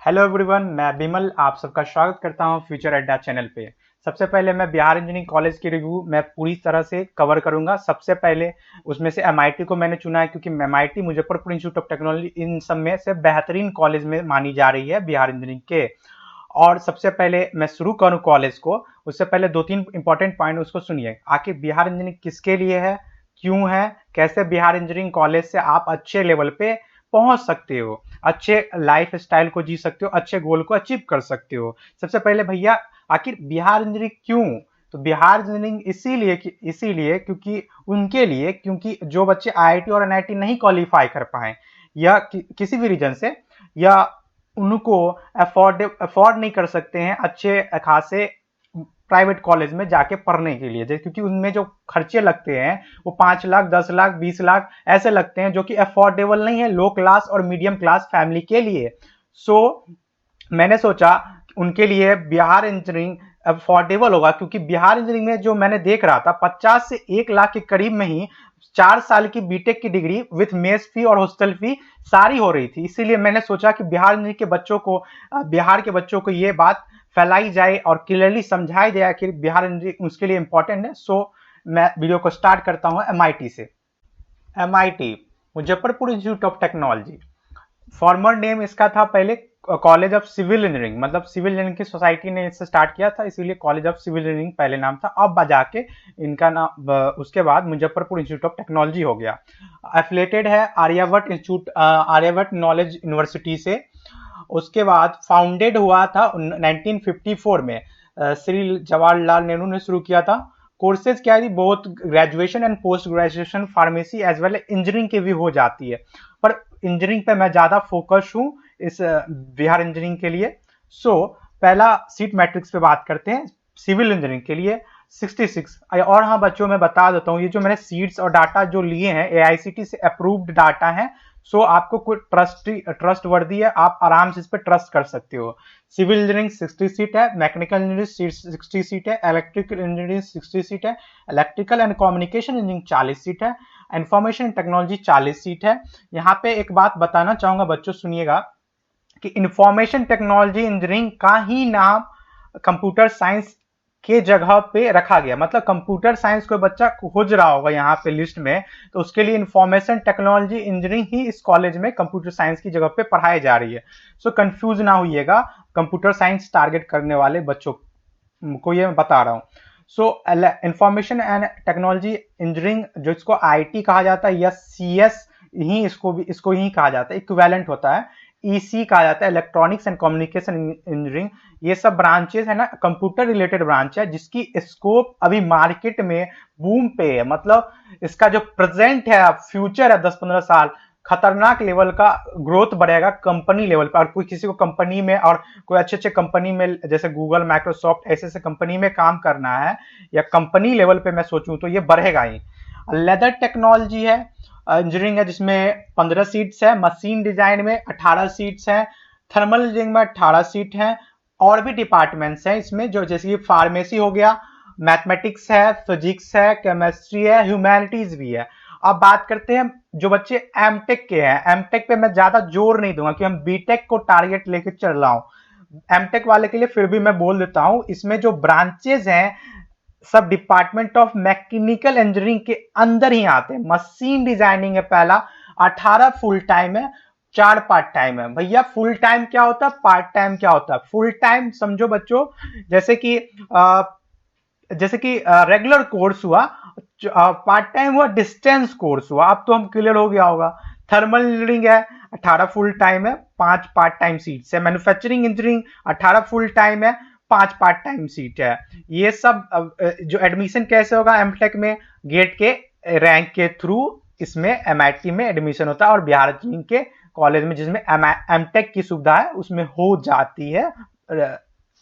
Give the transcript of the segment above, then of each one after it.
Hello everyone, मैं बिमल आप सबका स्वागत करता हूं फ्यूचर अड्डा चैनल पे। सबसे पहले मैं बिहार इंजीनियरिंग कॉलेज की रिव्यू मैं पूरी तरह से कवर करूंगा। सबसे पहले उसमें से एमआईटी को मैंने चुना है क्योंकि MIT Muzaffarpur institute of technology in सब में से बेहतरीन कॉलेज में मानी जा रही है बिहार इंजीनियरिंग के। और सबसे पहले मैं शुरू करूं कॉलेज को, उससे पहले दो तीन इंपॉर्टेंट पॉइंट उसको सुनिए। आखिर बिहार इंजीनियरिंग किसके लिए है, क्यों है, कैसे बिहार इंजीनियरिंग कॉलेज से आप अच्छे लेवल पे पहुंच सकते हो, अच्छे लाइफ स्टाइल को जी सकते हो, अच्छे गोल को अचीव कर सकते हो। सबसे पहले भैया, आखिर बिहार इंजीनियरिंग क्यों? तो बिहार इंजीनियरिंग इसीलिए क्योंकि उनके लिए, क्योंकि जो बच्चे आईआईटी और एनआईटी नहीं क्वालिफाई कर पाए या किसी भी रीजन से, या उनको अफोर्ड नहीं कर सकते हैं अच्छे खासे प्राइवेट कॉलेज में जाके पढ़ने के लिए, क्योंकि उनमें जो खर्चे लगते हैं वो 5 लाख 10 लाख 20 लाख ऐसे लगते हैं, जो कि अफोर्डेबल नहीं है लो क्लास और मीडियम क्लास फैमिली के लिए। सो मैंने सोचा उनके लिए बिहार इंजीनियरिंग अफोर्डेबल होगा, क्योंकि बिहार इंजीनियरिंग में जो मैंने देख रहा था 50 से 1 लाख के करीब में ही 4 साल की बीटेक की डिग्री विथ मेस फी और हॉस्टल फी सारी हो रही थी। इसीलिए मैंने सोचा कि बिहार के बच्चों को ये बात फैलाई जाए और क्लियरली समझाया जाए कि बिहार उसके लिए इंपॉर्टेंट है। सो मैं वीडियो को स्टार्ट करता हूं एमआईटी से। MIT Muzaffarpur institute of technology, farmer name इसका था पहले कॉलेज ऑफ सिविल इंजीनियरिंग, मतलब सिविल इंजीनियरिंग की सोसाइटी ने इससे स्टार्ट किया था, इसीलिए कॉलेज ऑफ सिविल इंजीनियरिंग पहले नाम था। अब बजा के इनका नाम उसके बाद मुजफ्फरपुर इंस्टीट्यूट ऑफ टेक्नोलॉजी हो गया। एफिलेटेड है Aryabhatta institute, Aryabhatta knowledge university से। उसके बाद फाउंडेड हुआ था 1954 में, श्री जवाहरलाल नेहरू ने शुरू किया था। कोर्सेज क्या है, बहुत graduation and post graduation pharmacy as well engineering की भी हो जाती है, पर इंजीनियरिंग पे मैं ज्यादा फोकस हूं इस बिहार इंजीनियरिंग के लिए। सो पहला सीट मैट्रिक्स पे बात करते हैं सिविल इंजीनियरिंग के लिए 66। और हाँ बच्चों, मैं बता देता हूँ, ये जो मैंने सीट्स और डाटा जो लिए हैं एआईसीटी से अप्रूव्ड डाटा है। सो आपको कोई ट्रस्ट वर्दी है, आप आराम से इस पर ट्रस्ट कर सकते हो। सिविल इंजीनियरिंग 60 सीट है, मैकेनिकल इंजीनियरिंग 60 सीट है, इलेक्ट्रिकल इंजीनियरिंग 60 सीट है, electrical and communication engineering 40 seat है, इंफॉर्मेशन टेक्नोलॉजी 40 सीट है। यहाँ पे एक बात बताना चाहूंगा बच्चों, सुनिएगा कि इंफॉर्मेशन टेक्नोलॉजी इंजीनियरिंग का ही नाम कंप्यूटर साइंस के जगह पे रखा गया, मतलब कंप्यूटर साइंस कोई बच्चा खोज रहा होगा यहाँ पे लिस्ट में, तो उसके लिए इंफॉर्मेशन टेक्नोलॉजी इंजीनियरिंग ही इस कॉलेज में कंप्यूटर साइंस की जगह पे पढ़ाई जा रही है। सो कंफ्यूज ना होइएगा, कंप्यूटर साइंस टारगेट करने वाले बच्चों को ये मैं बता रहा हूँ। सो इंफॉर्मेशन एंड टेक्नोलॉजी इंजीनियरिंग, जो इसको आईटी कहा जाता है या सीएस ही इसको ही कहा जाता है, इक्विवेलेंट होता है। ईसी कहा जाता है, इलेक्ट्रॉनिक्स एंड कम्युनिकेशन इंजीनियरिंग। ये सब ब्रांचेस है ना, कंप्यूटर रिलेटेड ब्रांच है, जिसकी स्कोप अभी मार्केट में बूम पे है। मतलब इसका जो प्रेजेंट है, फ्यूचर है 10-15 साल, खतरनाक लेवल का ग्रोथ बढ़ेगा कंपनी लेवल पर। और कोई किसी को कंपनी में, और कोई अच्छे कंपनी में जैसे गूगल माइक्रोसॉफ्ट ऐसे कंपनी में काम करना है, या कंपनी लेवल पे मैं सोचूं तो ये बढ़ेगा ही। लेदर टेक्नोलॉजी है, इंजीनियरिंग है, जिसमें 15 सीट्स है, मशीन डिजाइन में 18 सीट्स है, थर्मल इंजीनियरिंग में 18 सीट है। और भी डिपार्टमेंट्स हैं इसमें, जो जैसे कि फार्मेसी हो गया, मैथमेटिक्स है, फिजिक्स है, केमिस्ट्री है, ह्यूमैनिटीज भी है। अब बात करते हैं जो बच्चे एमटेक के हैं। एमटेक पे मैं ज्यादा जोर नहीं दूंगा कि हम बीटेक को टारगेट लेके चल रहा हूं। एमटेक वाले के लिए फिर भी मैं बोल देता हूं, इसमें जो ब्रांचेस हैं सब डिपार्टमेंट ऑफ मैकेनिकल इंजीनियरिंग के अंदर ही आते हैं। मशीन डिजाइनिंग है पहला, 18 फुल टाइम है, 4 पार्ट टाइम है। भैया फुल टाइम क्या होता है, पार्ट टाइम क्या होता है? फुल टाइम समझो बच्चों, जैसे कि रेगुलर कोर्स हुआ, पार्ट टाइम हुआ डिस्टेंस कोर्स हुआ। अब तो हम क्लियर हो गया होगा। थर्मल इंजीनियरिंग है, 18 फुल टाइम है, 5 पार्ट टाइम सीट्स है। मैन्युफैक्चरिंग इंजीनियरिंग 18 फुल टाइम है, 5 पार्ट टाइम सीट है। ये सब जो एडमिशन कैसे होगा एमटेक में, गेट के रैंक के थ्रू इसमें एमआईटी में एडमिशन होता है, और बिहार इंजीनियरिंग के कॉलेज में जिसमें एमटेक की सुविधा है उसमें हो जाती है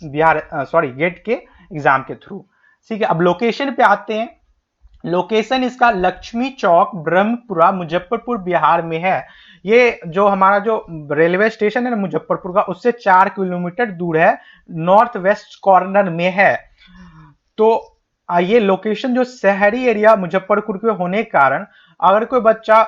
गेट के एग्जाम के थ्रू। ठीक है, अब लोकेशन पे आते हैं। लोकेशन इसका लक्ष्मी चौक, ब्रह्मपुरा, मुजफ्फरपुर बिहार में है। ये जो हमारा जो रेलवे स्टेशन है ना मुजफ्फरपुर का, उससे 4 किलोमीटर दूर है, नॉर्थ वेस्ट कॉर्नर में है। तो ये लोकेशन जो शहरी एरिया मुजफ्फरपुर के होने के कारण, अगर कोई बच्चा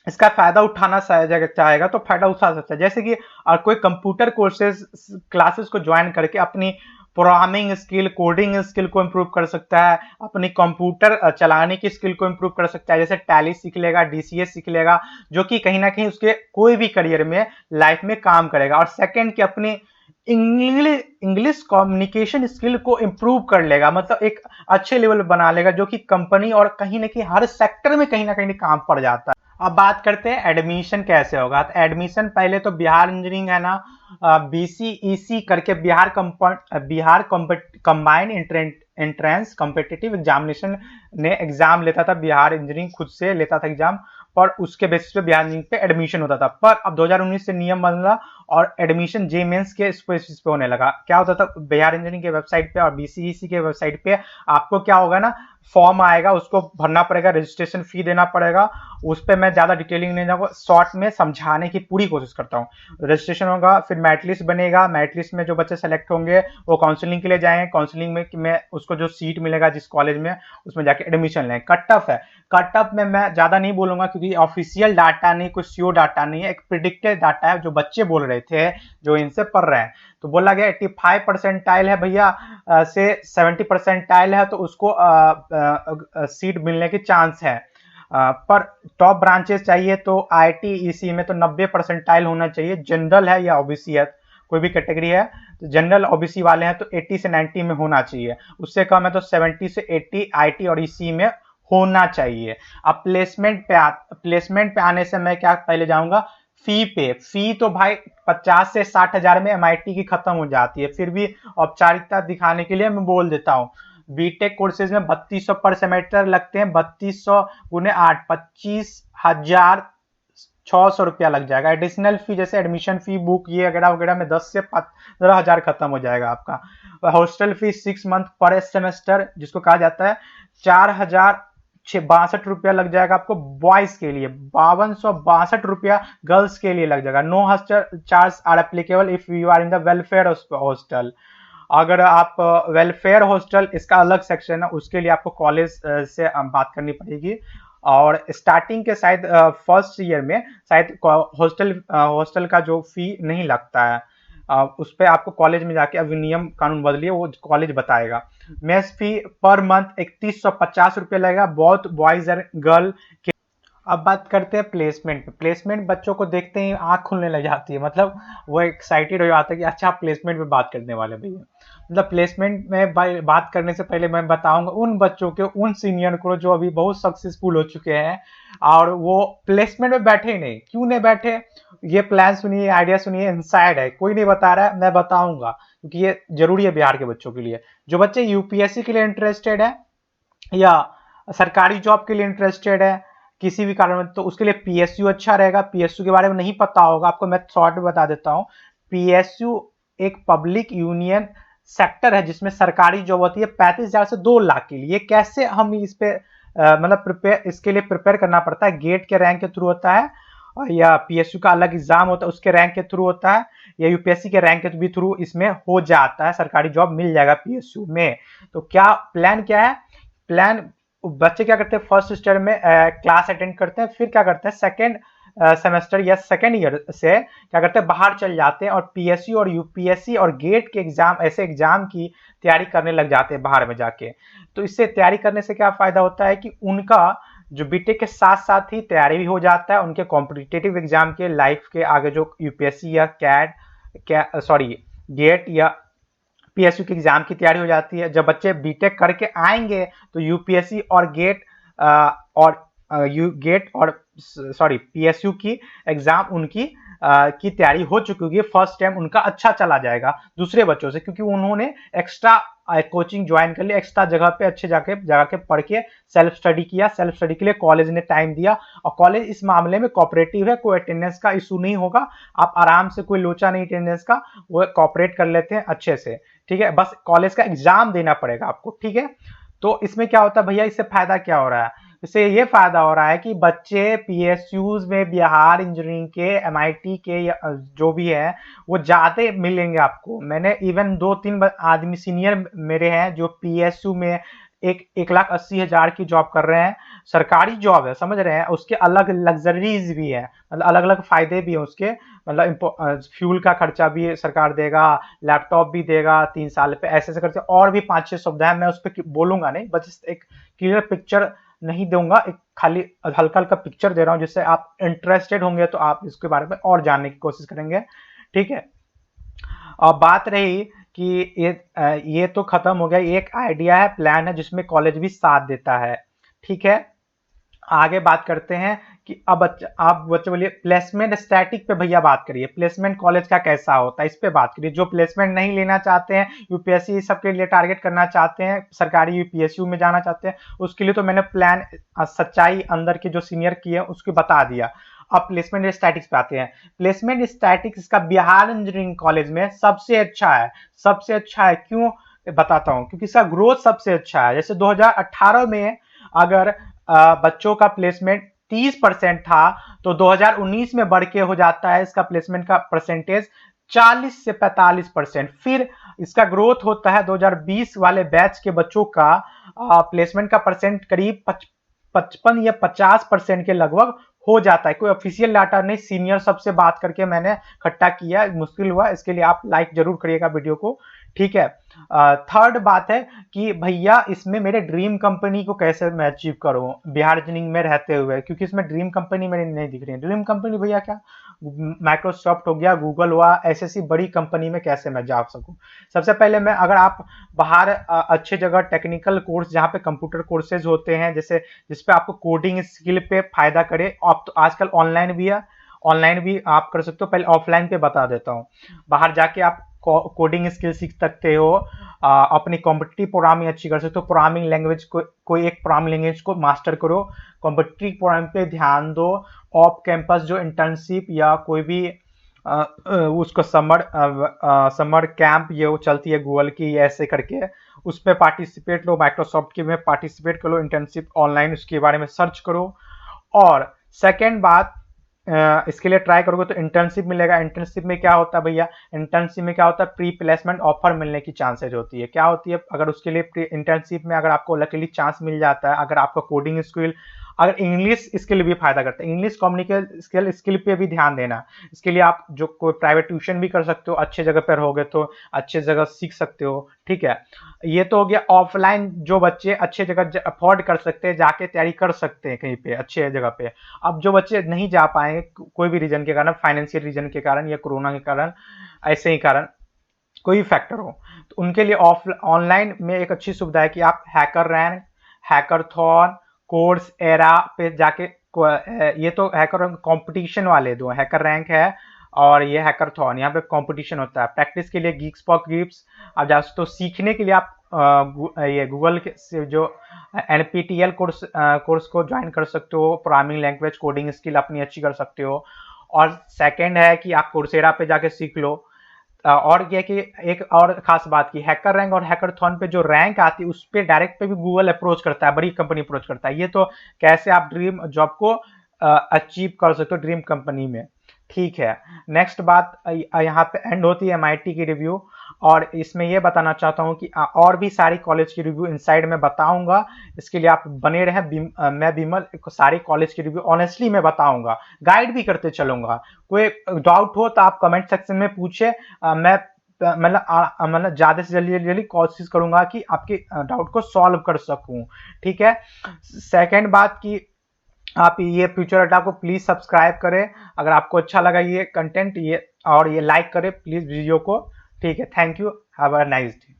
इसका फायदा उठाना चाहेगा तो फायदा उठा सकता है। जैसे कि कोई कंप्यूटर कोर्सेज क्लासेस को ज्वाइन करके अपनी प्रोग्रामिंग स्किल, कोडिंग स्किल को इम्प्रूव कर सकता है, अपनी कंप्यूटर चलाने की स्किल को इम्प्रूव कर सकता है। जैसे टैली सीख लेगा, डीसीएस सीख लेगा, जो कि कहीं ना कहीं उसके कोई भी करियर में लाइफ में काम करेगा। और सेकंड कि अपनी इंग्लिश कम्युनिकेशन स्किल को इम्प्रूव कर लेगा, मतलब एक अच्छे लेवल बना लेगा, जो कि कंपनी और कहीं ना कहीं हर सेक्टर में कहीं ना कहीं काम पड़ जाता है। अब बात करते हैं एडमिशन कैसे होगा। तो एडमिशन पहले तो बिहार इंजीनियरिंग है ना, बीसीईसी करके Bihar combined entrance competitive examination ने एग्जाम लेता था। बिहार इंजीनियरिंग खुद से लेता था एग्जाम, पर उसके बेसिस पे बिहार इंजीनियरिंग पे एडमिशन होता था। पर अब 2019 से नियम बदला और एडमिशन जे मेंस के बेसिस पे होने लगा। क्या होता था, बिहार इंजीनियरिंग के वेबसाइट पे और बीसीईसी के वेबसाइट पे आपको क्या होगा ना, फॉर्म आएगा, उसको भरना पड़ेगा, रजिस्ट्रेशन फी देना पड़ेगा। उस पर मैं ज्यादा डिटेलिंग नहीं जाऊंगा, शॉर्ट में समझाने की पूरी कोशिश करता हूँ। रजिस्ट्रेशन होगा, फिर मेरिट लिस्ट बनेगा, मेरिट लिस्ट में जो बच्चे सेलेक्ट होंगे वो काउंसलिंग के लिए जाएंगे, काउंसलिंग में उसको जो सीट मिलेगा जिस कॉलेज में, उसमें जाके एडमिशन लें। कट ऑफ है, कट ऑफ में मैं ज्यादा नहीं बोलूंगा क्योंकि ऑफिशियल डाटा नहीं, कोई श्योर डाटा नहीं है, एक प्रिडिक्टेड डाटा है जो बच्चे बोल रहे थे जो इनसे पढ़ रहे हैं। तो बोला गया 85 परसेंटाइल है भैया से 70 परसेंटाइल है तो उसको सीट मिलने की चांस है। पर टॉप ब्रांचेस चाहिए तो आईटी ईसी में तो 90 परसेंटाइल होना चाहिए। जनरल है या ओबीसी है, कोई भी कैटेगरी है, तो जनरल ओबीसी वाले हैं तो 80 से 90 में होना चाहिए। उससे कम है तो 70 से 80 आईटी और ईसी में होना चाहिए। अब प्लेसमेंट पे आने से मैं क्या पहले जाऊंगा, फी पे। फी तो भाई 50 से 60 हजार में एमआईटी की खत्म हो जाती है, फिर भी औपचारिकता दिखाने के लिए मैं बोल देता हूँ। बीटेक कोर्सेज में 3200 पर सेमेस्टर लगते हैं, 3200 गुने 8, 25,600 रुपया लग जाएगा। एडिशनल फी जैसे एडमिशन फी, बुक ये वगैरह वगैरह में 10 से 15 हजार खत्म हो जाएगा आपका। हॉस्टल फी 6 मंथ पर सेमेस्टर जिसको कहा जाता है 4,062 रुपया लग जाएगा आपको बॉयज के लिए, 5262 रुपया गर्ल्स के लिए लग जाएगा। No hostel charge are applicable if you are in the welfare hostel. अगर आप वेलफेयर हॉस्टल, इसका अलग सेक्शन है, उसके लिए आपको कॉलेज से बात करनी पड़ेगी। और स्टार्टिंग के शायद फर्स्ट ईयर में शायद हॉस्टल का जो फी नहीं लगता है, उस पर आपको कॉलेज में जाके, अभी नियम कानून बदलिए वो कॉलेज बताएगा। मेस फी पर मंथ 3150 रुपये लगेगा बहुत बॉयज और गर्ल। अब बात करते हैं प्लेसमेंट पे। प्लेसमेंट बच्चों को देखते ही आंख खुलने लग जाती है, मतलब वो एक्साइटेड हो जाता है कि अच्छा प्लेसमेंट पे बात करने वाले भैया। मतलब प्लेसमेंट में बात करने से पहले मैं बताऊंगा उन बच्चों के, उन सीनियर को जो अभी बहुत सक्सेसफुल हो चुके हैं और वो प्लेसमेंट में बैठे ही नहीं। क्यों नहीं बैठे, ये प्लान सुनिए, आइडिया सुनिए, इनसाइड है, कोई नहीं बता रहा है, मैं बताऊंगा क्योंकि ये जरूरी है बिहार के बच्चों के लिए। जो बच्चे यूपीएससी के लिए इंटरेस्टेड है या सरकारी जॉब के लिए इंटरेस्टेड है किसी भी कारण में, तो उसके लिए पीएसयू अच्छा रहेगा। पीएसयू के बारे में नहीं पता होगा आपको, मैं शॉर्ट में बता देता हूँ। पीएसयू एक पब्लिक यूनियन सेक्टर है जिसमें सरकारी जॉब होती है 35,000 से 2 लाख के लिए। कैसे हम इस पे मतलब प्रिपेयर, इसके लिए प्रिपेयर करना पड़ता है, गेट के रैंक के थ्रू होता है, और या पीएसयू का अलग एग्जाम होता है उसके रैंक के थ्रू होता है, या यूपीएससी के रैंक के भी थ्रू इसमें हो जाता है, सरकारी जॉब मिल जाएगा पीएसयू में। तो क्या प्लान क्या है, प्लान बच्चे क्या करते हैं, फर्स्ट स्टेज में क्लास अटेंड करते हैं, फिर क्या करते हैं सेकेंड सेमेस्टर या सेकेंड ईयर से क्या करते हैं बाहर चल जाते हैं और पीएसयू और यूपीएससी और गेट के एग्जाम, ऐसे एग्जाम की तैयारी करने लग जाते हैं बाहर में जाके। तो इससे तैयारी करने से क्या फायदा होता है कि उनका जो बीटेक के साथ साथ ही तैयारी भी हो जाता है, उनके कॉम्पिटिटिव एग्जाम के लाइफ के आगे जो यूपीएससी या गेट या पीएसयू के एग्जाम की तैयारी हो जाती है। जब बच्चे बीटेक करके आएंगे तो यूपीएससी और गेट और पीएसयू की एग्जाम उनकी की तैयारी हो चुकी होगी, फर्स्ट टाइम उनका अच्छा चला जाएगा दूसरे बच्चों से, क्योंकि उन्होंने एक्स्ट्रा कोचिंग ज्वाइन कर लिया, एक्स्ट्रा जगह पे अच्छे जाके पढ़ के सेल्फ स्टडी किया। सेल्फ स्टडी के लिए कॉलेज ने टाइम दिया और कॉलेज इस मामले में कोऑपरेटिव है, कोई अटेंडेंस का इशू नहीं होगा, आप आराम से, कोई लोचा नहीं अटेंडेंस का, वो कोऑपरेट कर लेते हैं अच्छे से। ठीक है, बस कॉलेज का एग्जाम देना पड़ेगा आपको। ठीक है, तो इसमें क्या होता है भैया, इससे फायदा क्या हो रहा है, इससे ये फायदा हो रहा है कि बच्चे पीएसयूज में बिहार इंजीनियरिंग के, एमआईटी के जो भी है वो ज्यादा मिलेंगे आपको। मैंने इवन 2-3 आदमी सीनियर मेरे हैं जो पीएसयू में 1,80,000 की जॉब कर रहे हैं, सरकारी जॉब है, समझ रहे हैं, उसके अलग लग्जरीज भी है, मतलब अलग अलग फायदे भी है उसके, मतलब फ्यूल का खर्चा भी सरकार देगा, लैपटॉप भी देगा 3 साल पे, ऐसे ऐसे करके और भी 5-6 सुविधाएं, मैं उस पर बोलूंगा नहीं, बस एक क्लियर पिक्चर नहीं दूंगा, एक खाली हल्का हल्का पिक्चर दे रहा हूं, जिससे आप इंटरेस्टेड होंगे तो आप इसके बारे में और जानने की कोशिश करेंगे। ठीक है, और बात रही कि ये तो खत्म हो गया, एक आइडिया है, प्लान है, जिसमें कॉलेज भी साथ देता है। ठीक है, आगे बात करते हैं कि अब आप बच्चे बोलिए प्लेसमेंट स्टैटिक पे भैया बात करिए, प्लेसमेंट कॉलेज का कैसा होता है इस पे बात करिए। जो प्लेसमेंट नहीं लेना चाहते हैं, यूपीएससी सबके लिए टारगेट करना चाहते हैं, सरकारी यूपीएसयू में जाना चाहते हैं, उसके लिए तो मैंने प्लान सच्चाई अंदर के जो सीनियर की है उसको बता दिया। अब प्लेसमेंट स्टैटिक्स पे आते हैं। प्लेसमेंट स्टैटिक्स का बिहार इंजीनियरिंग कॉलेज में सबसे अच्छा है, सबसे अच्छा है, क्यों बताता हूं, क्योंकि इसका ग्रोथ सबसे अच्छा है। जैसे 2018 में अगर बच्चों का प्लेसमेंट 30% था, तो 2019 में बढ़ के हो जाता है इसका प्लेसमेंट का परसेंटेज 40 से 45%। फिर इसका ग्रोथ होता है 2020 वाले बैच के बच्चों का प्लेसमेंट का परसेंट करीब 55 या 50% के लगभग हो जाता है। कोई ऑफिशियल डाटा नहीं, सीनियर सबसे बात करके मैंने इकट्ठा किया, मुश्किल हुआ, इसके लिए आप लाइक जरूर करिएगा वीडियो को। ठीक है, थर्ड बात है कि भैया इसमें मेरे ड्रीम कंपनी को कैसे मैं अचीव करूं बिहार इंजीनियरिंग में रहते हुए, क्योंकि इसमें ड्रीम कंपनी मेरी नहीं दिख रही है। ड्रीम कंपनी भैया क्या, माइक्रोसॉफ्ट हो गया, गूगल हुआ, ऐसी बड़ी कंपनी में कैसे मैं जा सकूं। सबसे पहले मैं, अगर आप बाहर अच्छे जगह टेक्निकल कोर्स जहां पे कंप्यूटर कोर्सेज होते हैं, जैसे जिसपे आपको कोडिंग स्किल पे फायदा करे, आप तो आजकल ऑनलाइन भी है, ऑनलाइन भी आप कर सकते हो। पहले ऑफलाइन पे बता देता हूँ, बाहर जाके आप कोडिंग स्किल सीख सकते हो, अपनी कॉम्पिटिटिव प्रोग्रामिंग अच्छी कर सकते हो, प्रोग्रामिंग लैंग्वेज को कोई एक प्रोग्रामिंग लैंग्वेज को मास्टर करो, कॉम्पिटिटिव प्रोग्रामिंग पे ध्यान दो, ऑफ कैंपस जो इंटर्नशिप या कोई भी उसको समर कैंप ये वो चलती है गूगल की, ऐसे करके उस पर पार्टिसिपेट लो, माइक्रोसॉफ्ट की में पार्टिसिपेट करो, इंटर्नशिप ऑनलाइन उसके बारे में सर्च करो। और सेकेंड बात, इसके लिए ट्राई करोगे तो इंटर्नशिप मिलेगा। इंटर्नशिप में क्या होता है भैया, इंटर्नशिप में क्या होता है, प्री प्लेसमेंट ऑफर मिलने की चांसेज होती है। क्या होती है, अगर उसके लिए इंटर्नशिप में अगर आपको लकीली चांस मिल जाता है, अगर आपका कोडिंग स्किल, अगर इंग्लिश स्किल भी फायदा करता है, इंग्लिश कम्युनिकेशन स्किल पे भी ध्यान देना। इसके लिए आप जो कोई प्राइवेट ट्यूशन भी कर सकते हो, अच्छे जगह पर होगे तो अच्छे जगह सीख सकते हो। ठीक है, ये तो हो गया ऑफलाइन, जो बच्चे अच्छे जगह अफोर्ड कर सकते हैं, जाके तैयारी कर सकते हैं कहीं पे अच्छे जगह पे। अब जो बच्चे नहीं जा पाएंगे कोई भी रीजन के कारण, फाइनेंशियल रीजन के कारण या कोरोना के कारण, ऐसे ही कारण कोई फैक्टर हो, तो उनके लिए ऑनलाइन में एक अच्छी सुविधा है कि आप हैकर रैंक, हैकरथॉन, कोर्स एरा पे जाके, ये तो हैकर कंपटीशन वाले दो, हैकर रैंक है और ये हैकरथॉन, यहाँ पे कंपटीशन होता है। प्रैक्टिस के लिए गीक्स फॉर गिफ्स, अब जा तो सीखने के लिए आप ये गूगल से जो एनपीटीईएल कोर्स को ज्वाइन कर सकते हो, प्रोग्रामिंग लैंग्वेज कोडिंग स्किल अपनी अच्छी कर सकते हो। और सेकंड है कि आप कोर्सेरा पे जाके सीख लो। और ये कि एक और खास बात की, हैकर रैंक और हैकरथॉन पे जो रैंक आती है उस पे डायरेक्ट पे भी गूगल अप्रोच करता है, बड़ी कंपनी अप्रोच करता है। ये तो कैसे आप ड्रीम जॉब को अचीव कर सकते हो ड्रीम कंपनी में। ठीक है, नेक्स्ट बात यहाँ पे एंड होती है एमआईटी की रिव्यू, और इसमें ये बताना चाहता हूँ कि और भी सारी कॉलेज की रिव्यू इनसाइड में बताऊंगा। इसके लिए आप बने रहें, मैं विमल सारी कॉलेज की रिव्यू ऑनेस्टली मैं बताऊंगा, गाइड भी करते चलूंगा। कोई डाउट हो तो आप कमेंट सेक्शन में पूछे, मैं मतलब ज्यादा से जल्दी कोशिश करूंगा कि आपके डाउट को सॉल्व कर सकूं। ठीक है, सेकेंड बात की आप ये फ्यूचर अड्डा को प्लीज सब्सक्राइब करें, अगर आपको अच्छा लगा ये कंटेंट, ये और ये लाइक करें प्लीज वीडियो को। ठीक है, thank you, have a nice day.